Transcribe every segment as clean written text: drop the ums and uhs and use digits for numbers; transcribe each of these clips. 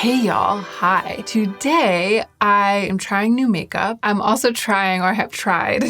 Hey y'all, hi. Today I am trying new makeup. I'm also trying, or I have tried,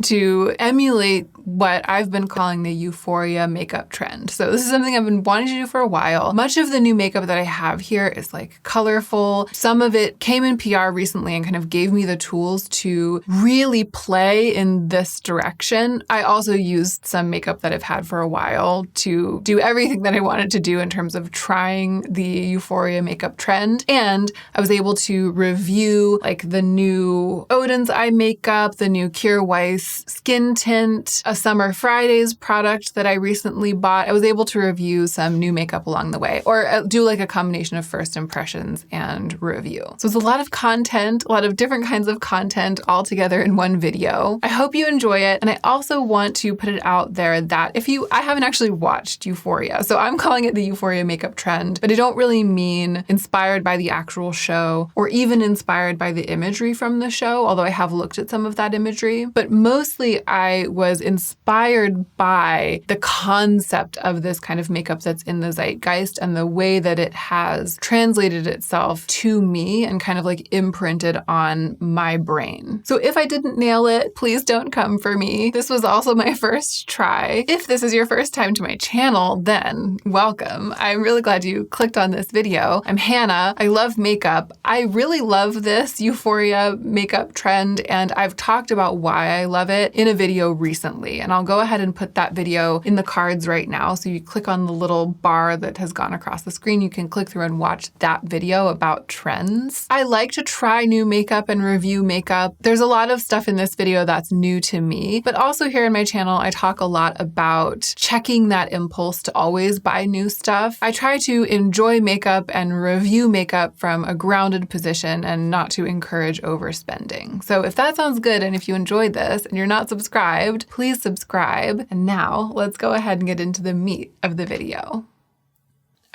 to emulate what I've been calling the Euphoria makeup trend. So this is something I've been wanting to do for a while. Much of the new makeup that I have here is like colorful. Some of it came in PR recently and kind of gave me the tools to really play in this direction. I also used some makeup that I've had for a while to do everything that I wanted to do in terms of trying the Euphoria makeup trend. And I was able to review like the new Oden'S eye makeup, the new Kjaer Weis skin tint, a Summer Fridays product that I recently bought. I was able to review some new makeup along the way, or do like a combination of first impressions and review. So it's a lot of content, a lot of different kinds of content all together in one video. I hope you enjoy it. And I also want to put it out there that I haven't actually watched Euphoria, so I'm calling it the Euphoria makeup trend, but I don't really mean inspired by the actual show or even inspired by the imagery from the show, although I have looked at some of that imagery. But mostly I was inspired by the concept of this kind of makeup that's in the zeitgeist and the way that it has translated itself to me and kind of like imprinted on my brain. So if I didn't nail it, please don't come for me. This was also my first try. If this is your first time to my channel, then welcome. I'm really glad you clicked on this video. I'm Hannah. I love makeup. I really love this Euphoria makeup trend, and I've talked about why I love it in a video recently. And I'll go ahead and put that video in the cards right now. So you click on the little bar that has gone across the screen. You can click through and watch that video about trends. I like to try new makeup and review makeup. There's a lot of stuff in this video that's new to me, but also here in my channel, I talk a lot about checking that impulse to always buy new stuff. I try to enjoy makeup and review makeup from a grounded position and not to encourage overspending. So if that sounds good and if you enjoyed this and you're not subscribed, please subscribe. And now let's go ahead and get into the meat of the video.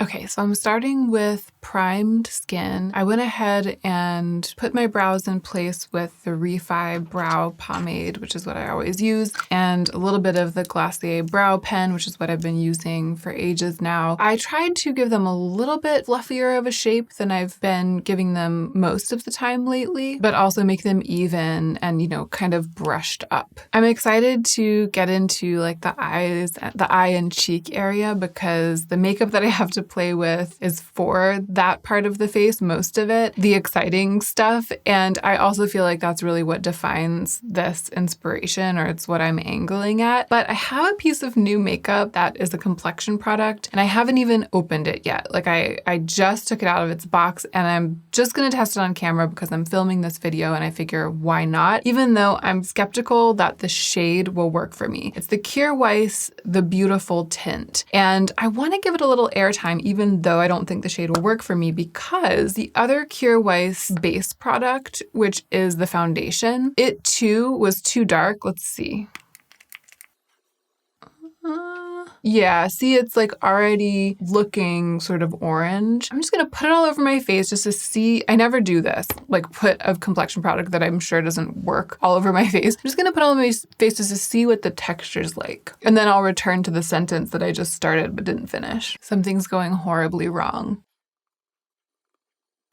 Okay, so I'm starting with primed skin. I went ahead and put my brows in place with the Refi brow pomade, which is what I always use, and a little bit of the Glossier brow pen, which is what I've been using for ages now. I tried to give them a little bit fluffier of a shape than I've been giving them most of the time lately, but also make them even and, kind of brushed up. I'm excited to get into like the eye and cheek area because the makeup that I have to play with is for that part of the face, most of it, the exciting stuff. And I also feel like that's really what defines this inspiration, or it's what I'm angling at. But I have a piece of new makeup that is a Complexion product, and I haven't even opened it yet. Like I just took it out of its box, and I'm just gonna test it on camera because I'm filming this video and I figure why not, even though I'm skeptical that the shade will work for me. It's the Kjaer Weis The Beautiful Tint, and I wanna give it a little airtime even though I don't think the shade will work for me, because the other Kjaer Weis base product, which is the foundation, it too was too dark. Let's see. Yeah, see, it's like already looking sort of orange. I'm just gonna put it all over my face just to see. I never do this, like put a complexion product that I'm sure doesn't work all over my face. I'm just gonna put it all over my face just to see what the texture's like. And then I'll return to the sentence that I just started but didn't finish. Something's going horribly wrong.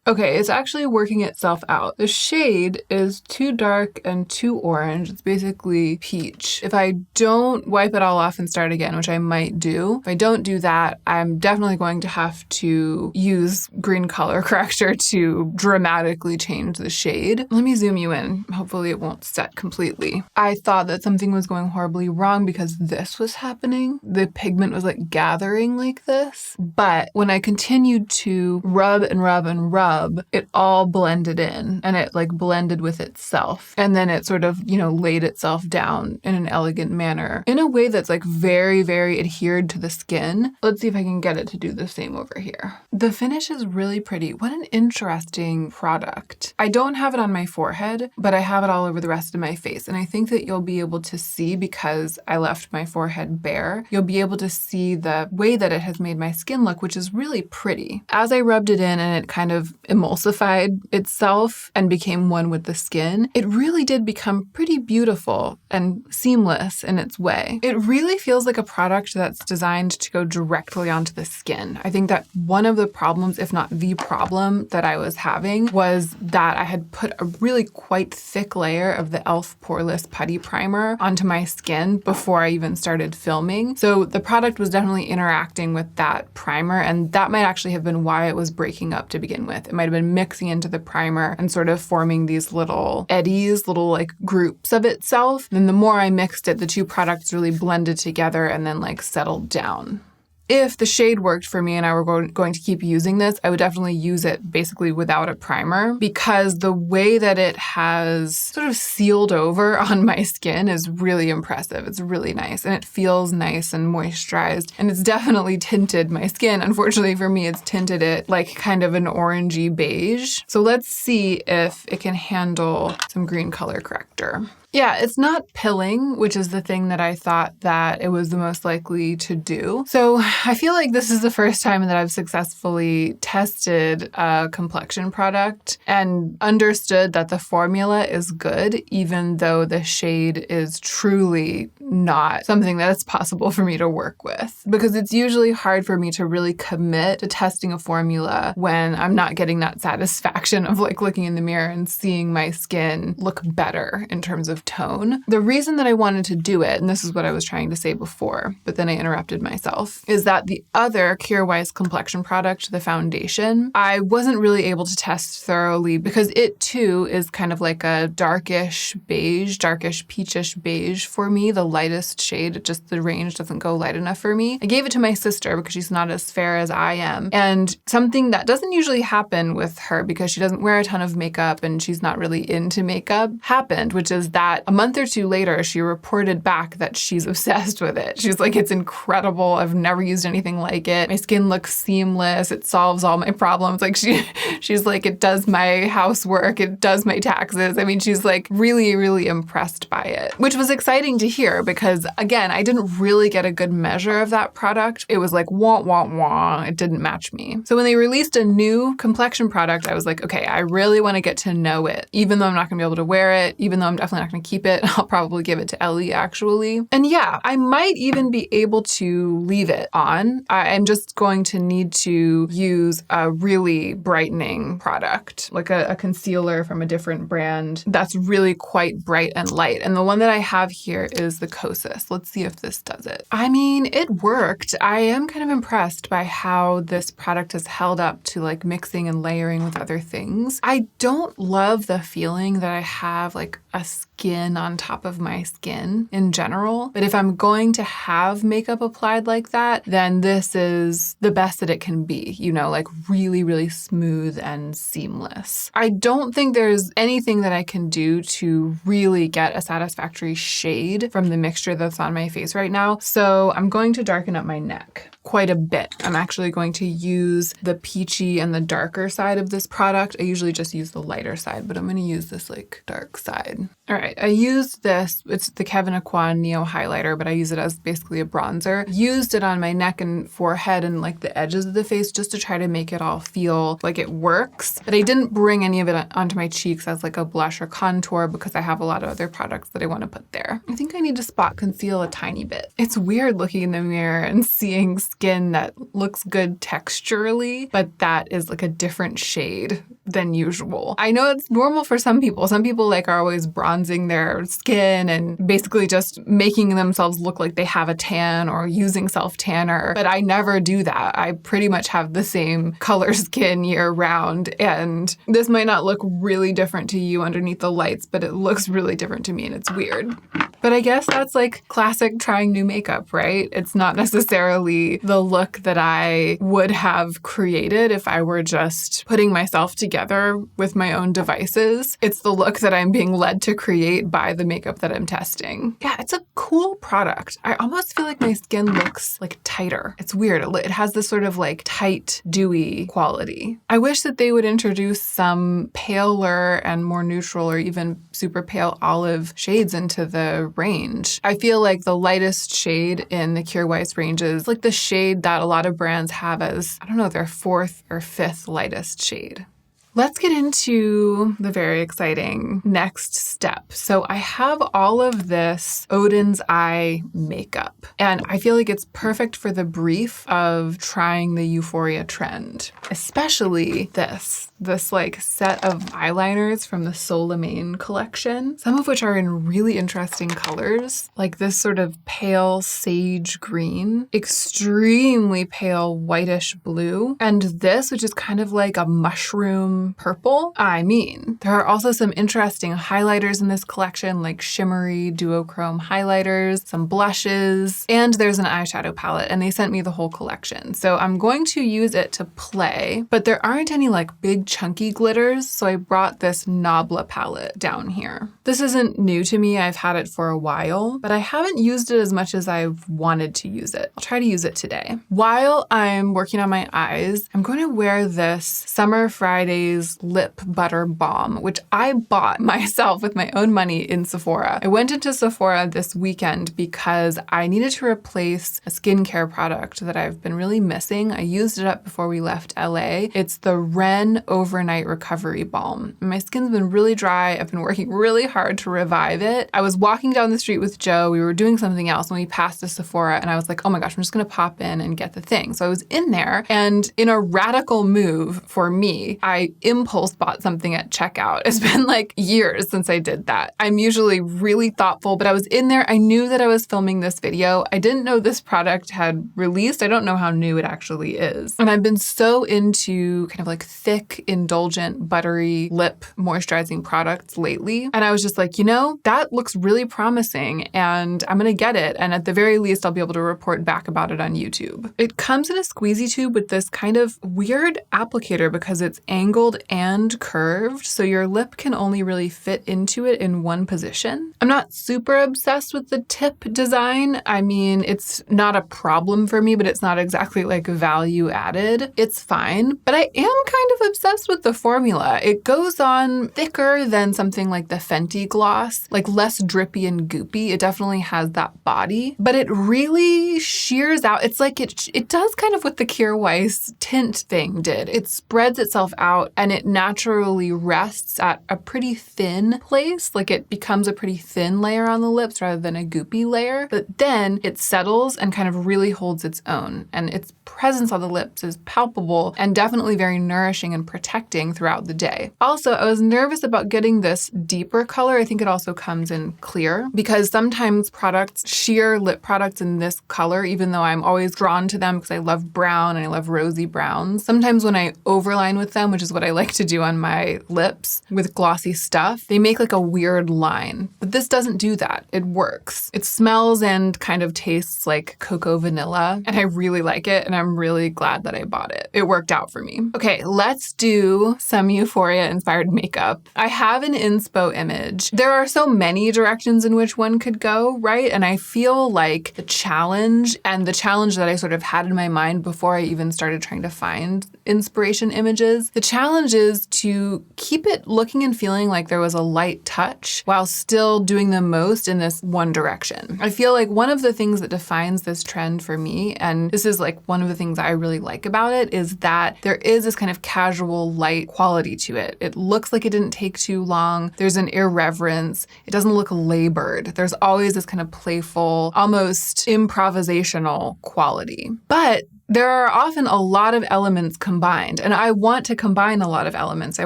Okay, it's actually working itself out. The shade is too dark and too orange. It's basically peach. If I don't wipe it all off and start again, which I might do, if I don't do that, I'm definitely going to have to use green color corrector to dramatically change the shade. Let me zoom you in. Hopefully it won't set completely. I thought that something was going horribly wrong because this was happening. The pigment was like gathering like this. But when I continued to rub and rub and rub, it all blended in and it like blended with itself. And then it sort of, laid itself down in an elegant manner in a way that's like very, very adhered to the skin. Let's see if I can get it to do the same over here. The finish is really pretty. What an interesting product. I don't have it on my forehead, but I have it all over the rest of my face. And I think that you'll be able to see, because I left my forehead bare, you'll be able to see the way that it has made my skin look, which is really pretty. As I rubbed it in and it kind of emulsified itself and became one with the skin, it really did become pretty beautiful and seamless in its way. It really feels like a product that's designed to go directly onto the skin. I think that one of the problems, if not the problem that I was having, was that I had put a really quite thick layer of the e.l.f. Poreless Putty Primer onto my skin before I even started filming. So the product was definitely interacting with that primer, and that might actually have been why it was breaking up to begin with. It might have been mixing into the primer and sort of forming these little eddies, little like groups of itself. Then the more I mixed it, the two products really blended together and then like settled down. If the shade worked for me and I were going to keep using this, I would definitely use it basically without a primer, because the way that it has sort of sealed over on my skin is really impressive. It's really nice and it feels nice and moisturized, and it's definitely tinted my skin. Unfortunately for me, it's tinted it like kind of an orangey beige. So let's see if it can handle some green color corrector. Yeah, it's not pilling, which is the thing that I thought that it was the most likely to do. So I feel like this is the first time that I've successfully tested a complexion product and understood that the formula is good, even though the shade is truly not something that it's possible for me to work with. Because it's usually hard for me to really commit to testing a formula when I'm not getting that satisfaction of like looking in the mirror and seeing my skin look better in terms of tone. The reason that I wanted to do it, and this is what I was trying to say before, but then I interrupted myself, is that the other Kjaer Weis complexion product, the foundation, I wasn't really able to test thoroughly because it too is kind of like a darkish beige, darkish peachish beige for me, the lightest shade. Just the range doesn't go light enough for me. I gave it to my sister because she's not as fair as I am. And something that doesn't usually happen with her because she doesn't wear a ton of makeup and she's not really into makeup happened, which is that a month or two later, she reported back that she's obsessed with it. She's like, it's incredible. I've never used anything like it. My skin looks seamless. It solves all my problems. Like she's like, it does my housework. It does my taxes. I mean, she's like really, really impressed by it, which was exciting to hear because again, I didn't really get a good measure of that product. It was like, wah, wah, wah. It didn't match me. So when they released a new complexion product, I was like, okay, I really want to get to know it, even though I'm not going to be able to wear it, even though I'm definitely not going to keep it. I'll probably give it to Ellie actually. And yeah, I might even be able to leave it on. I'm just going to need to use a really brightening product, like a concealer from a different brand that's really quite bright and light. And the one that I have here is the Kosas. Let's see if this does it. I mean, it worked. I am kind of impressed by how this product has held up to like mixing and layering with other things. I don't love the feeling that I have like a skin on top of my skin in general. But if I'm going to have makeup applied like that, then this is the best that it can be, you know, like really, really smooth and seamless. I don't think there's anything that I can do to really get a satisfactory shade from the mixture that's on my face right now. So I'm going to darken up my neck quite a bit. I'm actually going to use the peachy and the darker side of this product. I usually just use the lighter side, but I'm going to use this like dark side. All right, I used this, it's the Kevyn Aucoin Neo Highlighter, but I use it as basically a bronzer. Used it on my neck and forehead and like the edges of the face just to try to make it all feel like it works. But I didn't bring any of it onto my cheeks as like a blush or contour because I have a lot of other products that I want to put there. I think I need to spot conceal a tiny bit. It's weird looking in the mirror and seeing skin that looks good texturally, but that is like a different shade than usual. I know it's normal for some people. Some people like are always bronzing their skin and basically just making themselves look like they have a tan or using self-tanner, but I never do that. I pretty much have the same color skin year round, and this might not look really different to you underneath the lights, but it looks really different to me and it's weird. But I guess that's like classic trying new makeup, right? It's not necessarily the look that I would have created if I were just putting myself together with my own devices. It's the look that I'm being led to create by the makeup that I'm testing. Yeah, it's a cool product. I almost feel like my skin looks like tighter. It's weird. It has this sort of like tight, dewy quality. I wish that they would introduce some paler and more neutral or even super pale olive shades into the range. I feel like the lightest shade in the Kjaer Weis range is like the shade that a lot of brands have as, I don't know, their fourth or fifth lightest shade. Let's get into the very exciting next step. So I have all of this Oden'S eye makeup, and I feel like it's perfect for the brief of trying the Euphoria trend, especially this like set of eyeliners from the SOLMÅNE collection, some of which are in really interesting colors, like this sort of pale sage green, extremely pale whitish blue, and this, which is kind of like a mushroom purple. I mean, there are also some interesting highlighters in this collection, like shimmery duochrome highlighters, some blushes, and there's an eyeshadow palette, and they sent me the whole collection. So I'm going to use it to play, but there aren't any like big chunky glitters, so I brought this Nabla palette down here. This isn't new to me. I've had it for a while, but I haven't used it as much as I've wanted to use it. I'll try to use it today. While I'm working on my eyes, I'm going to wear this Summer Fridays lip butter balm, which I bought myself with my own money in Sephora. I went into Sephora this weekend because I needed to replace a skincare product that I've been really missing. I used it up before we left LA. It's the Ren Overnight Recovery Balm. My skin's been really dry. I've been working really hard to revive it. I was walking down the street with Joe. We were doing something else and we passed a Sephora and I was like, oh my gosh, I'm just gonna pop in and get the thing. So I was in there, and in a radical move for me, I impulse bought something at checkout. It's been like years since I did that. I'm usually really thoughtful, but I was in there. I knew that I was filming this video. I didn't know this product had released. I don't know how new it actually is. And I've been so into kind of like thick, indulgent, buttery lip moisturizing products lately. And I was just like, you know, that looks really promising and I'm gonna get it. And at the very least, I'll be able to report back about it on YouTube. It comes in a squeezy tube with this kind of weird applicator because it's angled and curved, so your lip can only really fit into it in one position. I'm not super obsessed with the tip design. I mean, it's not a problem for me, but it's not exactly like value added. It's fine, but I am kind of obsessed with the formula. It goes on thicker than something like the Fenty gloss, like less drippy and goopy. It definitely has that body, but it really shears out. It's like it does kind of what the Kjaer Weis tint thing did. It spreads itself out and it naturally rests at a pretty thin place. Like it becomes a pretty thin layer on the lips rather than a goopy layer, but then it settles and kind of really holds its own. And its presence on the lips is palpable and definitely very nourishing and protecting throughout the day. Also, I was nervous about getting this deeper color. I think it also comes in clear because sometimes products, sheer lip products in this color, even though I'm always drawn to them because I love brown and I love rosy browns, sometimes when I overline with them, which is what I like to do on my lips with glossy stuff, they make like a weird line. But this doesn't do that. It works. It smells and kind of tastes like cocoa vanilla, and I really like it, and I'm really glad that I bought it. It worked out for me. Okay, let's do some Euphoria-inspired makeup. I have an inspo image. There are so many directions in which one could go, right? And I feel like the challenge that I sort of had in my mind before I even started trying to find inspiration images, the challenge is to keep it looking and feeling like there was a light touch while still doing the most in this one direction. I feel like one of the things that defines this trend for me, and this is like one of the things I really like about it, is that there is this kind of casual light quality to it. It looks like it didn't take too long. There's an irreverence. It doesn't look labored. There's always this kind of playful, almost improvisational quality. But there are often a lot of elements combined, and I want to combine a lot of elements. I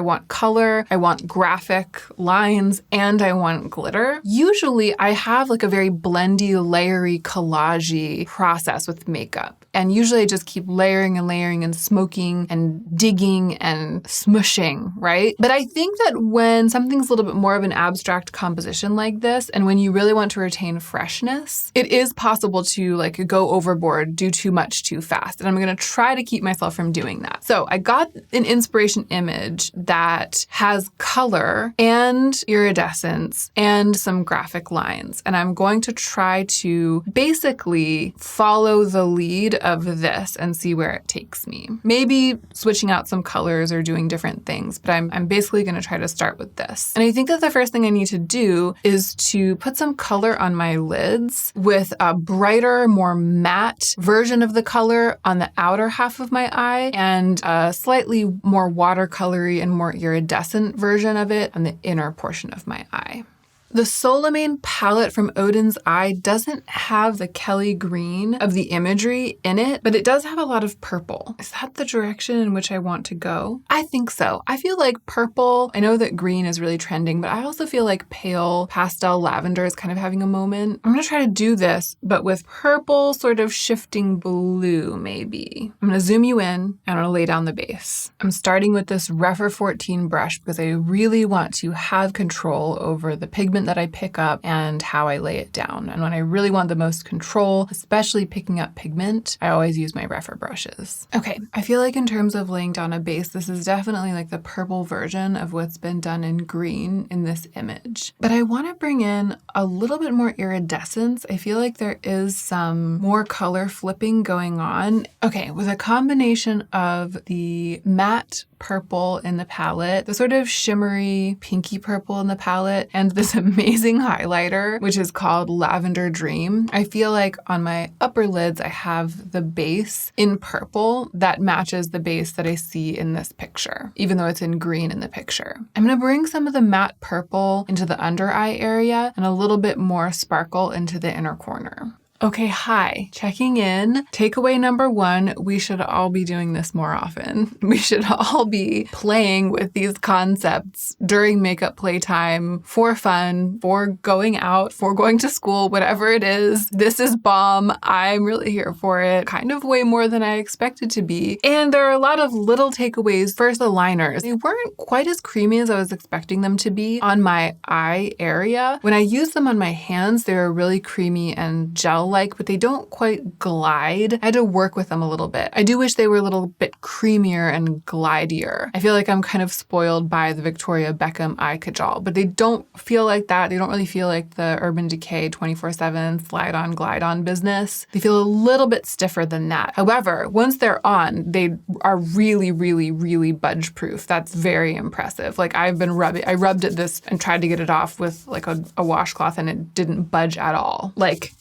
want color, I want graphic lines, and I want glitter. Usually I have like a very blendy, layery, collagey process with makeup. And usually I just keep layering and smoking and digging and smushing, right? But I think that when something's a little bit more of an abstract composition like this, and when you really want to retain freshness, it is possible to like go overboard, do too much too fast. And I'm going to try to keep myself from doing that. So I got an inspiration image that has color and iridescence and some graphic lines. And I'm going to try to basically follow the lead of this and see where it takes me. Maybe switching out some colors or doing different things, but I'm basically going to try to start with this. And I think that the first thing I need to do is to put some color on my lids with a brighter, more matte version of the color on the outer half of my eye and a slightly more watercolory and more iridescent version of it on the inner portion of my eye. The SOLMÅNE palette from Oden'S doesn't have the Kelly green of the imagery in it, but it does have a lot of purple. Is that the direction in which I want to go? I think so. I feel like purple, I know that green is really trending, but I also feel like pale pastel lavender is kind of having a moment. I'm going to try to do this, but with purple sort of shifting blue, maybe. I'm going to zoom you in and I'm going to lay down the base. I'm starting with this Rephr 14 brush because I really want to have control over the pigment that I pick up and how I lay it down. And when I really want the most control, especially picking up pigment, I always use my Rephr brushes. Okay, I feel like in terms of laying down a base, this is definitely like the purple version of what's been done in green in this image. But I want to bring in a little bit more iridescence. I feel like there is some more color flipping going on. Okay, with a combination of the matte purple in the palette, the sort of shimmery pinky purple in the palette, and this amazing highlighter, which is called Lavender Dream. I feel like on my upper lids, I have the base in purple that matches the base that I see in this picture, even though it's in green in the picture. I'm going to bring some of the matte purple into the under eye area and a little bit more sparkle into the inner corner. Okay, hi, checking in. Takeaway number one, we should all be doing this more often. We should all be playing with these concepts during makeup playtime for fun, for going out, for going to school, whatever it is. This is balm. I'm really here for it. Kind of way more than I expected to be. And there are a lot of little takeaways. First, the liners. They weren't quite as creamy as I was expecting them to be on my eye area. When I used them on my hands, they were really creamy and gel but they don't quite glide. I had to work with them a little bit. I do wish they were a little bit creamier and glidier. I feel like I'm kind of spoiled by the Victoria Beckham eye kajal, but they don't feel like that. They don't really feel like the Urban Decay 24/7 slide on, glide on business. They feel a little bit stiffer than that. However, once they're on, they are really, really, really budge proof. That's very impressive. Like I rubbed at this and tried to get it off with like a washcloth and it didn't budge at all. Like,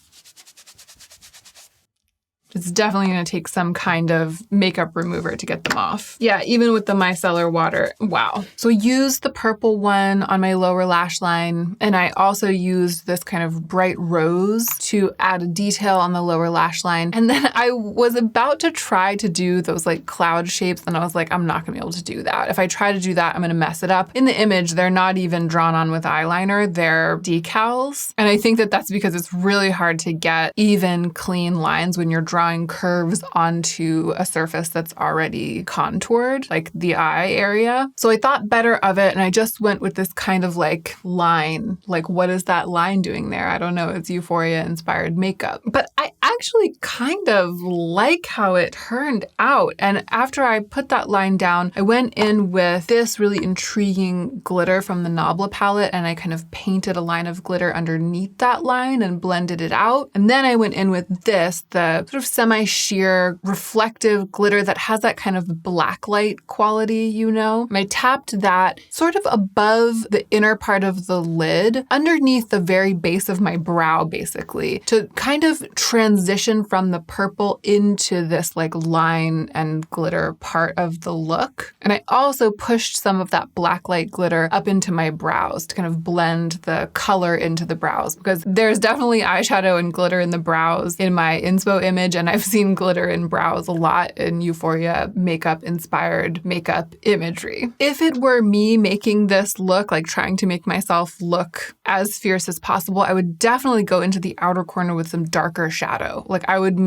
it's definitely going to take some kind of makeup remover to get them off. Yeah, even with the micellar water. Wow. So I used the purple one on my lower lash line, and I also used this kind of bright rose to add a detail on the lower lash line. And then I was about to try to do those like cloud shapes, and I was like, I'm not going to be able to do that. If I try to do that, I'm going to mess it up. In the image, they're not even drawn on with eyeliner. They're decals. And I think that that's because it's really hard to get even, clean lines when you're drawing curves onto a surface that's already contoured, like the eye area. So I thought better of it, and I just went with this kind of like line. Like, what is that line doing there? I don't know. It's Euphoria-inspired makeup. But I actually kind of like how it turned out. And after I put that line down, I went in with this really intriguing glitter from the Nabla palette, and I kind of painted a line of glitter underneath that line and blended it out. And then I went in with this, the sort of semi-sheer reflective glitter that has that kind of blacklight quality, you know? And I tapped that sort of above the inner part of the lid, underneath the very base of my brow, basically, to kind of transition from the purple into this like line and glitter part of the look. And I also pushed some of that blacklight glitter up into my brows to kind of blend the color into the brows, because there's definitely eyeshadow and glitter in the brows in my inspo image, and I've seen glitter in brows a lot in Euphoria makeup-inspired makeup imagery. If it were me making this look, like trying to make myself look as fierce as possible, I would definitely go into the outer corner with some darker shadow. Like I would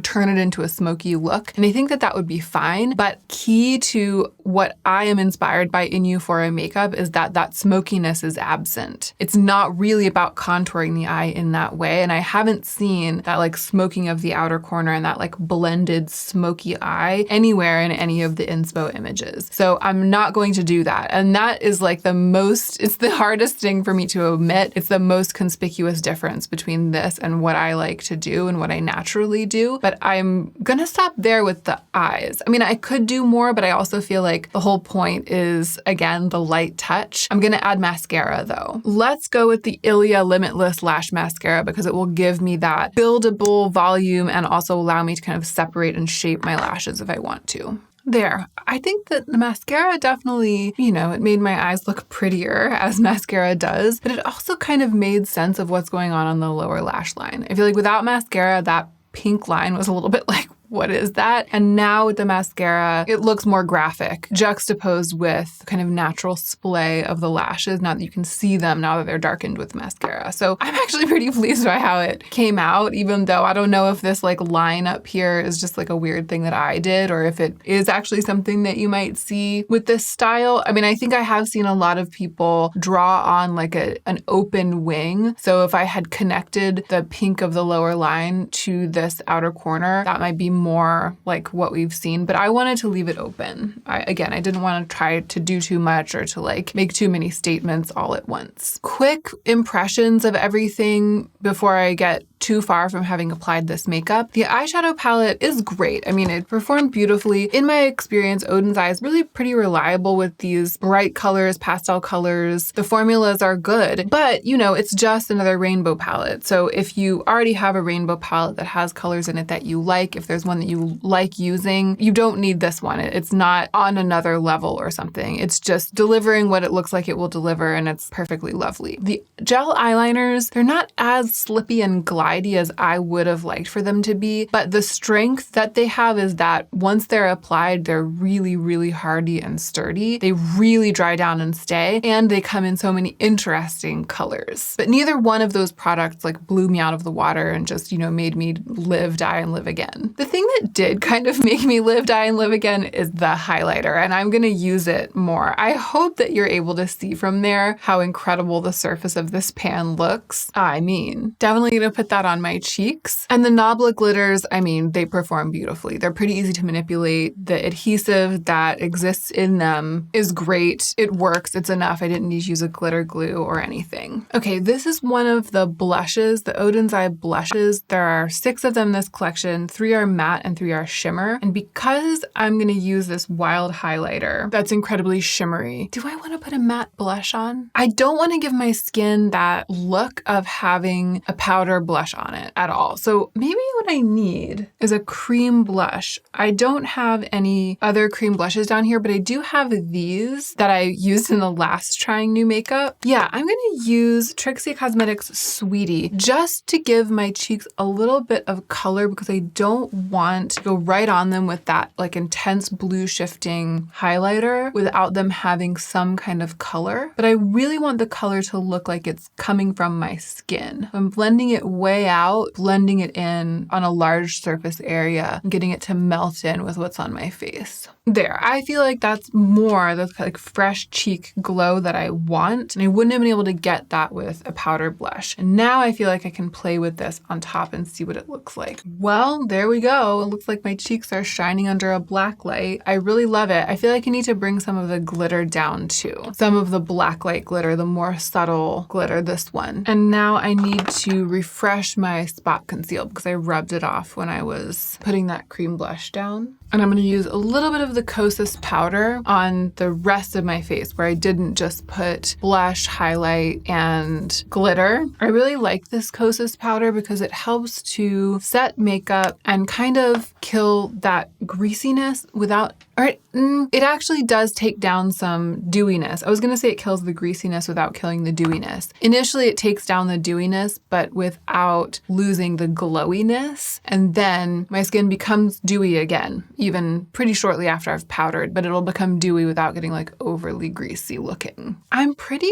turn it into a smoky look, and I think that that would be fine. But key to what I am inspired by in Euphoria makeup is that that smokiness is absent. It's not really about contouring the eye in that way, and I haven't seen that like smoking of the outer corner and that like blended smoky eye anywhere in any of the inspo images. So I'm not going to do that. And that is like it's the hardest thing for me to omit. It's the most conspicuous difference between this and what I like to do and what I naturally do. But I'm gonna stop there with the eyes. I mean, I could do more, but I also feel like the whole point is, again, the light touch. I'm gonna add mascara though. Let's go with the Ilia Limitless Lash Mascara because it will give me that buildable volume and also also allow me to kind of separate and shape my lashes if I want to. There. I think that the mascara definitely, it made my eyes look prettier, as mascara does, but it also kind of made sense of what's going on the lower lash line. I feel like without mascara, that pink line was a little bit like, what is that? And now with the mascara, it looks more graphic, juxtaposed with kind of natural splay of the lashes, now that you can see them now that they're darkened with mascara. So I'm actually pretty pleased by how it came out, even though I don't know if this like line up here is just like a weird thing that I did, or if it is actually something that you might see with this style. I mean, I think I have seen a lot of people draw on like an open wing. So if I had connected the pink of the lower line to this outer corner, that might be more like what we've seen, but I wanted to leave it open. I didn't want to try to do too much or to like make too many statements all at once. Quick impressions of everything before I get too far from having applied this makeup. The eyeshadow palette is great. I mean, it performed beautifully. In my experience, Oden's Eye is really pretty reliable with these bright colors, pastel colors. The formulas are good, but it's just another rainbow palette. So if you already have a rainbow palette that has colors in it that you like, if there's one that you like using, you don't need this one. It's not on another level or something. It's just delivering what it looks like it will deliver, and it's perfectly lovely. The gel eyeliners, they're not as slippy and glidey as I would have liked for them to be, but the strength that they have is that once they're applied, they're really, really hardy and sturdy. They really dry down and stay, and they come in so many interesting colors. But neither one of those products like blew me out of the water and just, made me live, die, and live again. The thing that did kind of make me live, die, and live again is the highlighter, and I'm gonna use it more. I hope that you're able to see from there how incredible the surface of this pan looks. I mean, definitely gonna put that on my cheeks. And the Nabla glitters, they perform beautifully. They're pretty easy to manipulate. The adhesive that exists in them is great. It works. It's enough. I didn't need to use a glitter glue or anything. Okay, this is one of the blushes, the Oden's Eye blushes. There are 6 of them in this collection. 3 are matte and 3 are shimmer. And because I'm going to use this wild highlighter that's incredibly shimmery, do I want to put a matte blush on? I don't want to give my skin that look of having a powder blush on it at all. So maybe what I need is a cream blush. I don't have any other cream blushes down here, but I do have these that I used in the last trying new makeup. Yeah, I'm going to use Trixie Cosmetics Sweetie just to give my cheeks a little bit of color, because I don't want to go right on them with that like intense blue shifting highlighter without them having some kind of color. But I really want the color to look like it's coming from my skin. I'm blending it way out, blending it in on a large surface area, and getting it to melt in with what's on my face. There, I feel like that's more the like fresh cheek glow that I want, and I wouldn't have been able to get that with a powder blush. And now I feel like I can play with this on top and see what it looks like. Well, there we go. It looks like my cheeks are shining under a black light. I really love it. I feel like I need to bring some of the glitter down too. Some of the black light glitter, the more subtle glitter, this one. And now I need to refresh my spot conceal because I rubbed it off when I was putting that cream blush down. And I'm going to use a little bit of the Kosas powder on the rest of my face where I didn't just put blush, highlight, and glitter. I really like this Kosas powder because it helps to set makeup and kind of kill that greasiness without, it actually does take down some dewiness. I was going to say it kills the greasiness without killing the dewiness. Initially, it takes down the dewiness, but without losing the glowiness. And then my skin becomes dewy again, even pretty shortly after I've powdered, but it'll become dewy without getting like overly greasy looking. I'm pretty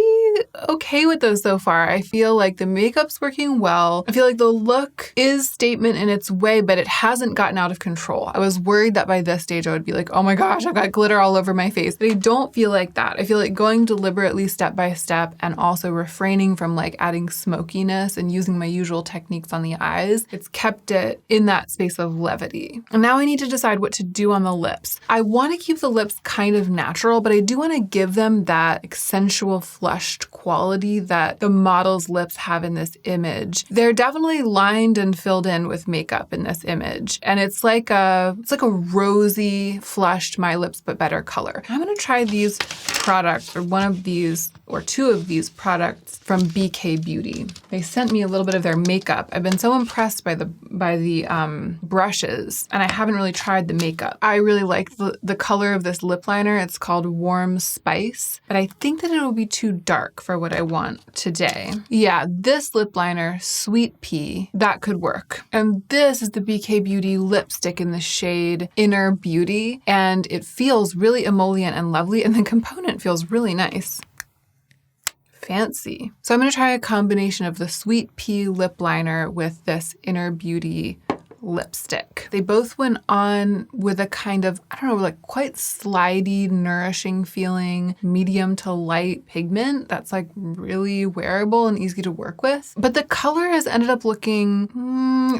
okay with those so far. I feel like the makeup's working well. I feel like the look is statement in its way, but it hasn't gotten out of control. I was worried that by this stage I would be like, oh my gosh, I've got glitter all over my face. But I don't feel like that. I feel like going deliberately step by step and also refraining from like adding smokiness and using my usual techniques on the eyes, it's kept it in that space of levity. And now I need to decide what to do on the lips. I want to keep the lips kind of natural, but I do want to give them that sensual flushed quality that the model's lips have in this image. They're definitely lined and filled in with makeup in this image. And it's like a rosy, flushed my lips but better color. I'm going to try these products, or one of these or two of these products from BK Beauty. They sent me a little bit of their makeup makeup. I've been so impressed by the brushes, and I haven't really tried the makeup. I really like the color of this lip liner. It's called Warm Spice, but I think that it'll be too dark for what I want today. Yeah, this lip liner, Sweet Pea, that could work. And this is the BK Beauty lipstick in the shade Inner Beauty, and it feels really emollient and lovely, and the component feels really nice. Fancy. So I'm going to try a combination of the Sweet Pea lip liner with this Inner Beauty lipstick. They both went on with a kind of, I don't know, like quite slidey, nourishing feeling, medium to light pigment that's like really wearable and easy to work with. But the color has ended up looking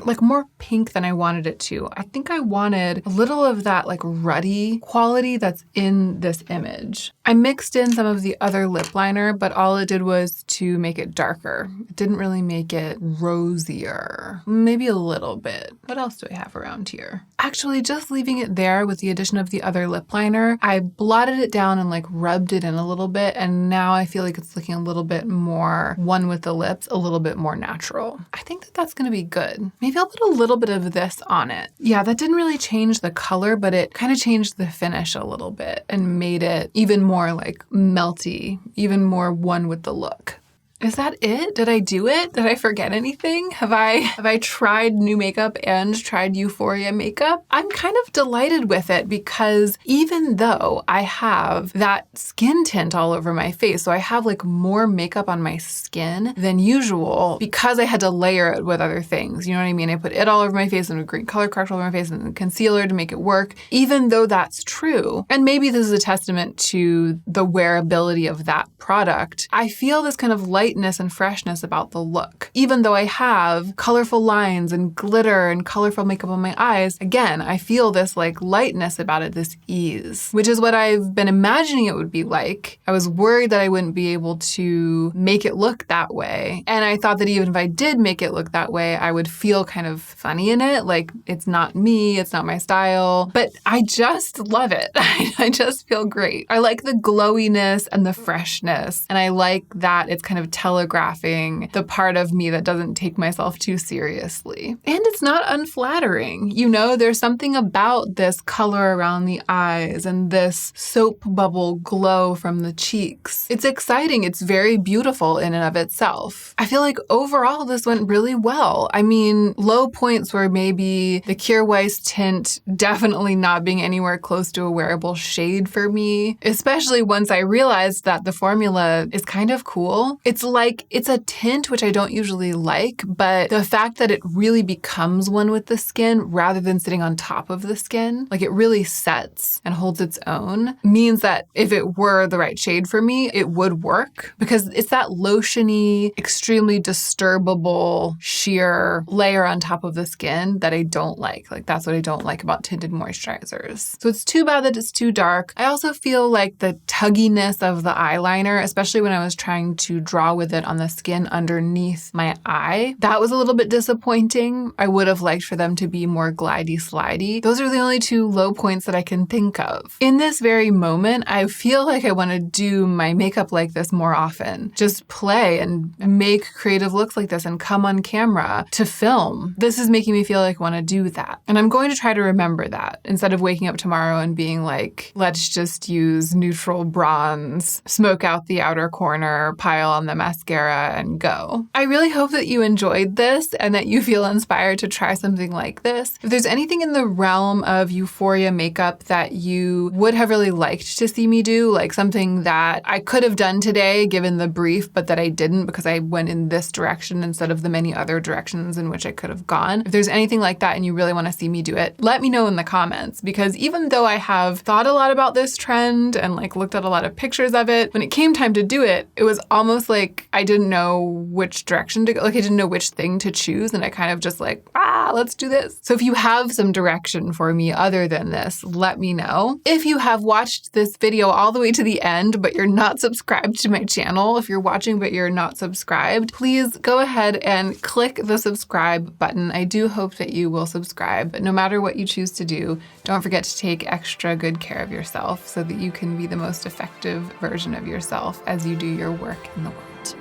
like more pink than I wanted it to. I think I wanted a little of that like ruddy quality that's in this image. I mixed in some of the other lip liner, but all it did was to make it darker. It didn't really make it rosier. Maybe a little bit. What else do I have around here? Actually, just leaving it there with the addition of the other lip liner, I blotted it down and like rubbed it in a little bit, and now I feel like it's looking a little bit more one with the lips, a little bit more natural. I think that that's going to be good. Maybe I'll put a little bit of this on it. Yeah, that didn't really change the color, but it kind of changed the finish a little bit and made it even more like melty, even more one with the look. Is that it? Did I do it? Did I forget anything? Have I tried new makeup and tried Euphoria makeup? I'm kind of delighted with it because even though I have that skin tint all over my face, so I have like more makeup on my skin than usual because I had to layer it with other things. You know what I mean? I put it all over my face and a green color corrector all over my face and then concealer to make it work. Even though that's true, and maybe this is a testament to the wearability of that product, I feel this kind of lightness and freshness about the look. Even though I have colorful lines and glitter and colorful makeup on my eyes, again, I feel this like lightness about it, this ease, which is what I've been imagining it would be like. I was worried that I wouldn't be able to make it look that way. And I thought that even if I did make it look that way, I would feel kind of funny in it. Like it's not me, it's not my style, but I just love it. I just feel great. I like the glowiness and the freshness. And I like that it's kind of telegraphing the part of me that doesn't take myself too seriously. And it's not unflattering. You know, there's something about this color around the eyes and this soap bubble glow from the cheeks. It's exciting. It's very beautiful in and of itself. I feel like overall this went really well. I mean, low points were maybe the Kjaer Weis tint definitely not being anywhere close to a wearable shade for me, especially once I realized that the formula is kind of cool. It's like, it's a tint which I don't usually like, but the fact that it really becomes one with the skin rather than sitting on top of the skin, like it really sets and holds its own, means that if it were the right shade for me, it would work because it's that lotiony, extremely disturbable, sheer layer on top of the skin that I don't like. Like that's what I don't like about tinted moisturizers. So it's too bad that it's too dark. I also feel like the tugginess of the eyeliner, especially when I was trying to draw with it on the skin underneath my eye, that was a little bit disappointing. I would have liked for them to be more glidey slidey. Those are the only two low points that I can think of. In this very moment, I feel like I want to do my makeup like this more often. Just play and make creative looks like this and come on camera to film. This is making me feel like I want to do that. And I'm going to try to remember that instead of waking up tomorrow and being like, let's just use neutral bronze, smoke out the outer corner, pile on the mascara and go. I really hope that you enjoyed this and that you feel inspired to try something like this. If there's anything in the realm of Euphoria makeup that you would have really liked to see me do, like something that I could have done today given the brief, but that I didn't because I went in this direction instead of the many other directions in which I could have gone. If there's anything like that and you really want to see me do it, let me know in the comments, because even though I have thought a lot about this trend and like looked at a lot of pictures of it, when it came time to do it, it was almost like I didn't know which direction to go. Like I didn't know which thing to choose. And I kind of just like, let's do this. So if you have some direction for me other than this, let me know. If you have watched this video all the way to the end, but you're not subscribed to my channel, if you're watching but you're not subscribed, please go ahead and click the subscribe button. I do hope that you will subscribe, but no matter what you choose to do, don't forget to take extra good care of yourself so that you can be the most effective version of yourself as you do your work in the world.